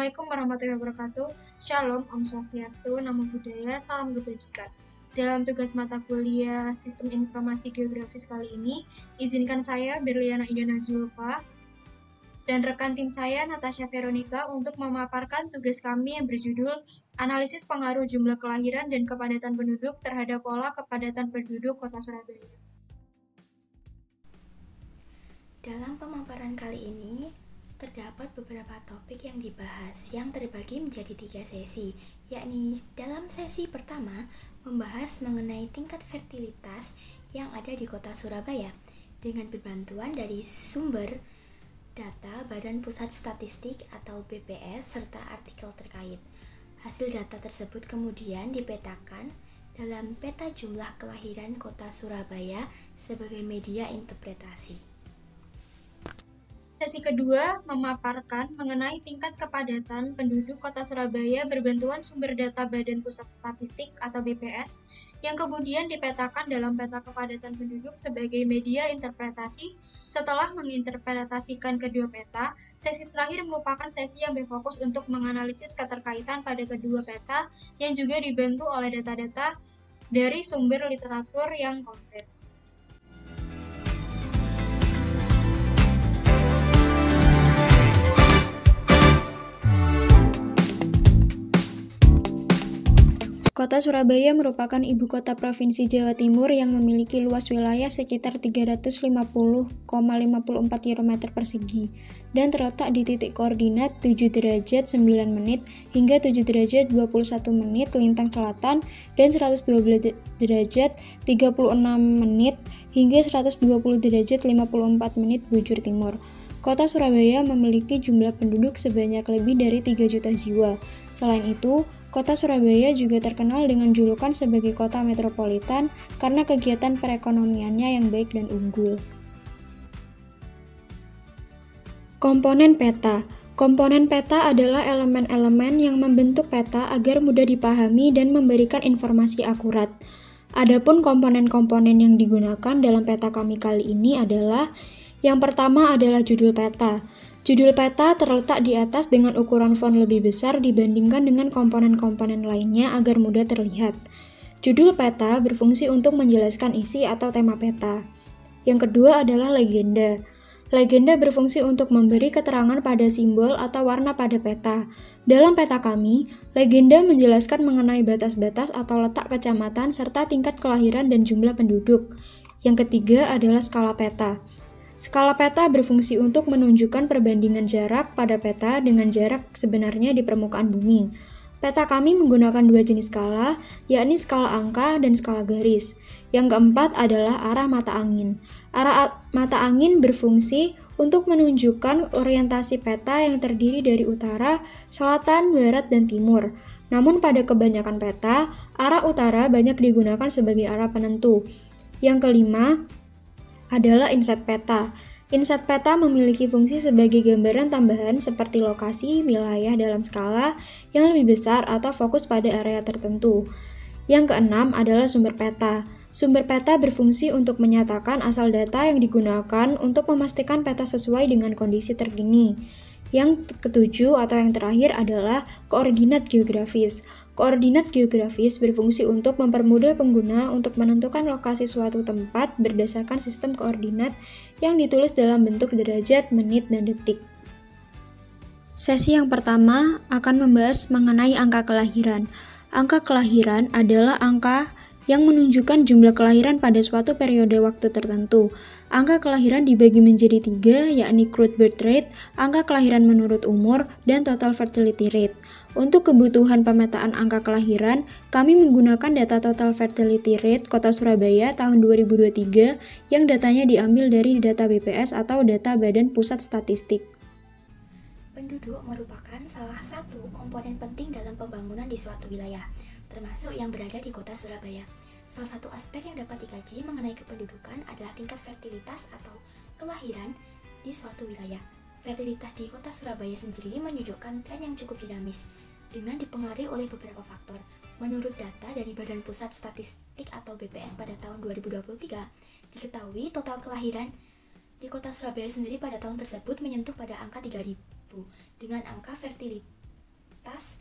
Assalamualaikum warahmatullahi wabarakatuh. Shalom, Om Swastiastu, Namo Buddhaya, Salam Kebajikan. Dalam tugas mata kuliah Sistem Informasi Geografis kali ini, izinkan saya, Berliana Indona Zulfa, dan rekan tim saya, Natasha Veronica, untuk memaparkan tugas kami yang berjudul Analisis Pengaruh Jumlah Kelahiran dan Kepadatan Penduduk terhadap Pola Kepadatan Penduduk Kota Surabaya. Dalam pemaparan kali ini, terdapat beberapa topik yang dibahas yang terbagi menjadi 3 sesi, yakni dalam sesi pertama membahas mengenai tingkat fertilitas yang ada di Kota Surabaya dengan berbantuan dari sumber data Badan Pusat Statistik atau BPS serta artikel terkait. Hasil data tersebut kemudian dipetakan dalam peta jumlah kelahiran Kota Surabaya sebagai media interpretasi. Sesi kedua memaparkan mengenai tingkat kepadatan penduduk Kota Surabaya berbantuan sumber data Badan Pusat Statistik atau BPS yang kemudian dipetakan dalam peta kepadatan penduduk sebagai media interpretasi. Setelah menginterpretasikan kedua peta, sesi terakhir merupakan sesi yang berfokus untuk menganalisis keterkaitan pada kedua peta yang juga dibantu oleh data-data dari sumber literatur yang konkret. Kota Surabaya merupakan ibu kota Provinsi Jawa Timur yang memiliki luas wilayah sekitar 350,54 km persegi dan terletak di titik koordinat 7 derajat 9 menit hingga 7 derajat 21 menit lintang selatan dan 112 derajat 36 menit hingga 120 derajat 54 menit bujur timur. Kota Surabaya memiliki jumlah penduduk sebanyak lebih dari 3 juta jiwa. Selain itu, Kota Surabaya juga terkenal dengan julukan sebagai kota metropolitan karena kegiatan perekonomiannya yang baik dan unggul. Komponen peta. Komponen peta adalah elemen-elemen yang membentuk peta agar mudah dipahami dan memberikan informasi akurat. Adapun komponen-komponen yang digunakan dalam peta kami kali ini adalah yang pertama adalah judul peta. Judul peta terletak di atas dengan ukuran font lebih besar dibandingkan dengan komponen-komponen lainnya agar mudah terlihat. Judul peta berfungsi untuk menjelaskan isi atau tema peta. Yang kedua adalah legenda. Legenda berfungsi untuk memberi keterangan pada simbol atau warna pada peta. Dalam peta kami, legenda menjelaskan mengenai batas-batas atau letak kecamatan serta tingkat kelahiran dan jumlah penduduk. Yang ketiga adalah skala peta. Skala peta berfungsi untuk menunjukkan perbandingan jarak pada peta dengan jarak sebenarnya di permukaan bumi. Peta kami menggunakan 2 jenis skala, yakni skala angka dan skala garis. Yang keempat adalah arah mata angin. Arah mata angin berfungsi untuk menunjukkan orientasi peta yang terdiri dari utara, selatan, barat, dan timur. Namun pada kebanyakan peta, arah utara banyak digunakan sebagai arah penentu. Yang kelima adalah inset peta. Inset peta memiliki fungsi sebagai gambaran tambahan seperti lokasi, wilayah dalam skala yang lebih besar atau fokus pada area tertentu. Yang keenam adalah sumber peta. Sumber peta berfungsi untuk menyatakan asal data yang digunakan untuk memastikan peta sesuai dengan kondisi terkini. Yang ketujuh atau yang terakhir adalah koordinat geografis. Koordinat geografis berfungsi untuk mempermudah pengguna untuk menentukan lokasi suatu tempat berdasarkan sistem koordinat yang ditulis dalam bentuk derajat, menit, dan detik. Sesi yang pertama akan membahas mengenai angka kelahiran. Angka kelahiran adalah angka yang menunjukkan jumlah kelahiran pada suatu periode waktu tertentu. Angka kelahiran dibagi menjadi 3, yakni crude birth rate, angka kelahiran menurut umur, dan total fertility rate. Untuk kebutuhan pemetaan angka kelahiran, kami menggunakan data total fertility rate Kota Surabaya tahun 2023 yang datanya diambil dari data BPS atau data Badan Pusat Statistik. Penduduk merupakan salah satu komponen penting dalam pembangunan di suatu wilayah, termasuk yang berada di Kota Surabaya. Salah satu aspek yang dapat dikaji mengenai kependudukan adalah tingkat fertilitas atau kelahiran di suatu wilayah. Fertilitas di Kota Surabaya sendiri menunjukkan tren yang cukup dinamis, dengan dipengaruhi oleh beberapa faktor. Menurut data dari Badan Pusat Statistik atau BPS pada tahun 2023, diketahui total kelahiran di Kota Surabaya sendiri pada tahun tersebut menyentuh pada angka 3.000, dengan angka fertilitas mobilitas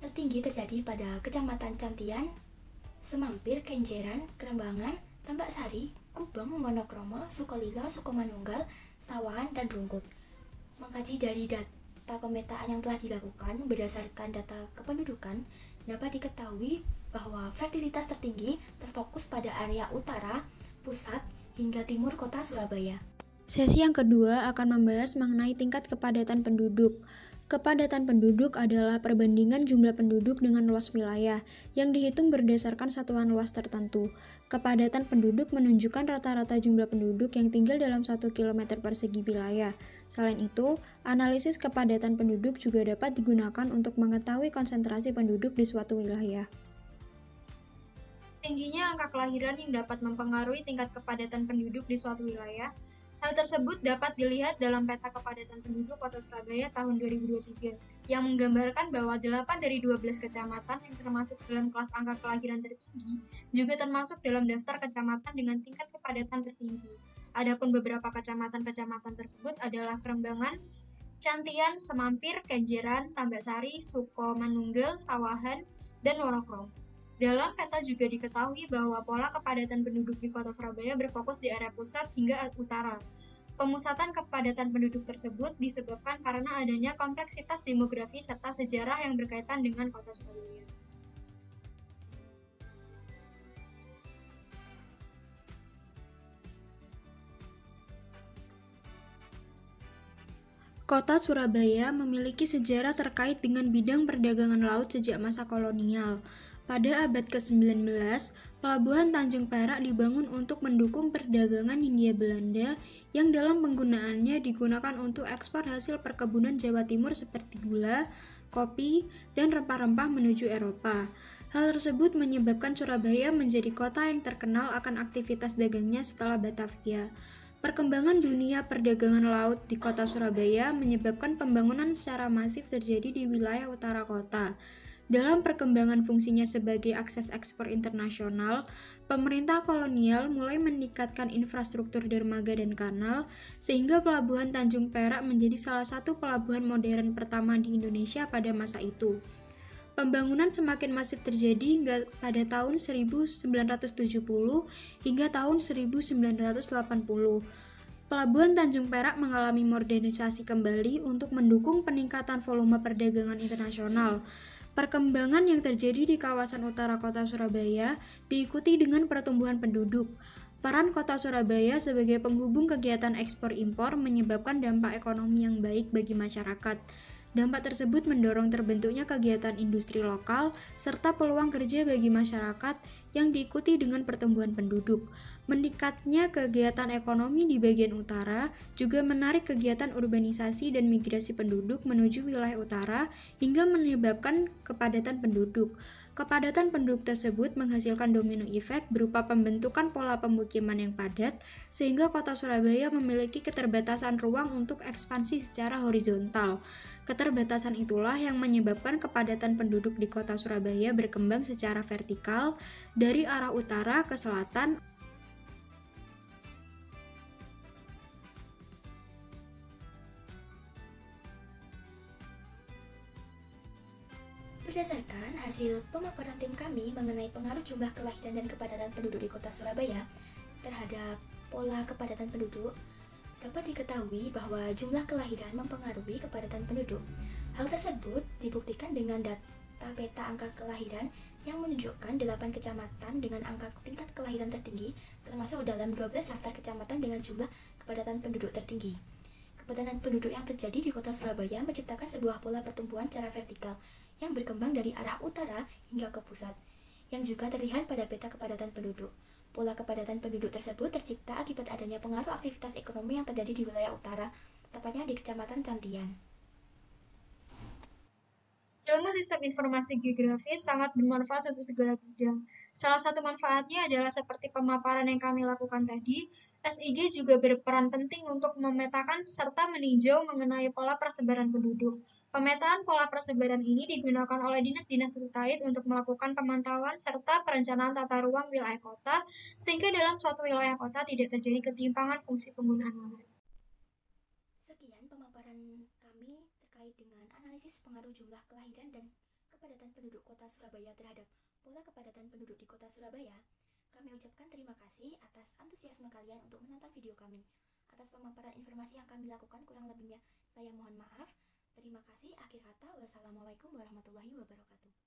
tertinggi terjadi pada Kecamatan Cantian, Semampir, Kenjeran, Kerembangan, Tambak Sari, Gubeng, Wonokromo, Sukolilo, Sukomanunggal, Sawahan, dan Rungkut. Mengkaji dari data pemetaan yang telah dilakukan berdasarkan data kependudukan, dapat diketahui bahwa fertilitas tertinggi terfokus pada area utara, pusat, hingga timur kota Surabaya. Sesi yang kedua akan membahas mengenai tingkat kepadatan penduduk. Kepadatan penduduk adalah perbandingan jumlah penduduk dengan luas wilayah yang dihitung berdasarkan satuan luas tertentu. Kepadatan penduduk menunjukkan rata-rata jumlah penduduk yang tinggal dalam 1 km persegi wilayah. Selain itu, analisis kepadatan penduduk juga dapat digunakan untuk mengetahui konsentrasi penduduk di suatu wilayah. Tingginya angka kelahiran yang dapat mempengaruhi tingkat kepadatan penduduk di suatu wilayah. Hal tersebut dapat dilihat dalam peta kepadatan penduduk Kota Surabaya tahun 2023 yang menggambarkan bahwa 8 dari 12 kecamatan yang termasuk dalam kelas angka kelahiran tertinggi juga termasuk dalam daftar kecamatan dengan tingkat kepadatan tertinggi. Adapun beberapa kecamatan-kecamatan tersebut adalah Kerembangan, Cantian, Semampir, Kenjeran, Tambak-Sari, Sukomanunggal, Sawahan, dan Wonokromo. Dalam peta juga diketahui bahwa pola kepadatan penduduk di Kota Surabaya berfokus di area pusat hingga utara. Pemusatan kepadatan penduduk tersebut disebabkan karena adanya kompleksitas demografi serta sejarah yang berkaitan dengan Kota Surabaya. Kota Surabaya memiliki sejarah terkait dengan bidang perdagangan laut sejak masa kolonial. Pada abad ke-19, pelabuhan Tanjung Perak dibangun untuk mendukung perdagangan Hindia Belanda yang dalam penggunaannya digunakan untuk ekspor hasil perkebunan Jawa Timur seperti gula, kopi, dan rempah-rempah menuju Eropa. Hal tersebut menyebabkan Surabaya menjadi kota yang terkenal akan aktivitas dagangnya setelah Batavia. Perkembangan dunia perdagangan laut di Kota Surabaya menyebabkan pembangunan secara masif terjadi di wilayah utara kota. Dalam perkembangan fungsinya sebagai akses ekspor internasional, pemerintah kolonial mulai meningkatkan infrastruktur dermaga dan kanal, sehingga pelabuhan Tanjung Perak menjadi salah satu pelabuhan modern pertama di Indonesia pada masa itu. Pembangunan semakin masif terjadi hingga pada tahun 1970 hingga tahun 1980. Pelabuhan Tanjung Perak mengalami modernisasi kembali untuk mendukung peningkatan volume perdagangan internasional. Perkembangan yang terjadi di kawasan utara kota Surabaya diikuti dengan pertumbuhan penduduk. Peran kota Surabaya sebagai penghubung kegiatan ekspor-impor menyebabkan dampak ekonomi yang baik bagi masyarakat. Dampak tersebut mendorong terbentuknya kegiatan industri lokal serta peluang kerja bagi masyarakat yang diikuti dengan pertumbuhan penduduk. Meningkatnya kegiatan ekonomi di bagian utara juga menarik kegiatan urbanisasi dan migrasi penduduk menuju wilayah utara hingga menyebabkan kepadatan penduduk. Kepadatan penduduk tersebut menghasilkan domino efek berupa pembentukan pola pemukiman yang padat, sehingga kota Surabaya memiliki keterbatasan ruang untuk ekspansi secara horizontal. Keterbatasan itulah yang menyebabkan kepadatan penduduk di kota Surabaya berkembang secara vertikal dari arah utara ke selatan. Berdasarkan hasil pemaparan tim kami mengenai pengaruh jumlah kelahiran dan kepadatan penduduk di Kota Surabaya terhadap pola kepadatan penduduk, dapat diketahui bahwa jumlah kelahiran mempengaruhi kepadatan penduduk. Hal tersebut dibuktikan dengan data peta angka kelahiran yang menunjukkan 8 kecamatan dengan angka tingkat kelahiran tertinggi termasuk dalam 12 daftar kecamatan dengan jumlah kepadatan penduduk tertinggi. Kepadatan penduduk yang terjadi di Kota Surabaya menciptakan sebuah pola pertumbuhan secara vertikal yang berkembang dari arah utara hingga ke pusat, yang juga terlihat pada peta kepadatan penduduk. Pola kepadatan penduduk tersebut tercipta akibat adanya pengaruh aktivitas ekonomi yang terjadi di wilayah utara, tepatnya di Kecamatan Cantian. Ilmu sistem informasi geografis sangat bermanfaat untuk segala bidang. Salah satu manfaatnya adalah seperti pemaparan yang kami lakukan tadi, SIG juga berperan penting untuk memetakan serta meninjau mengenai pola persebaran penduduk. Pemetaan pola persebaran ini digunakan oleh dinas-dinas terkait untuk melakukan pemantauan serta perencanaan tata ruang wilayah kota, sehingga dalam suatu wilayah kota tidak terjadi ketimpangan fungsi penggunaan lahan. Sekian pemaparan kami terkait dengan analisis pengaruh jumlah kelahiran dan kepadatan penduduk kota Surabaya terhadap pola kepadatan penduduk di kota Surabaya, kami ucapkan terima kasih atas antusiasme kalian untuk menonton video kami. Atas pemaparan informasi yang kami lakukan, kurang lebihnya saya mohon maaf. Terima kasih. Akhir kata, wassalamualaikum warahmatullahi wabarakatuh.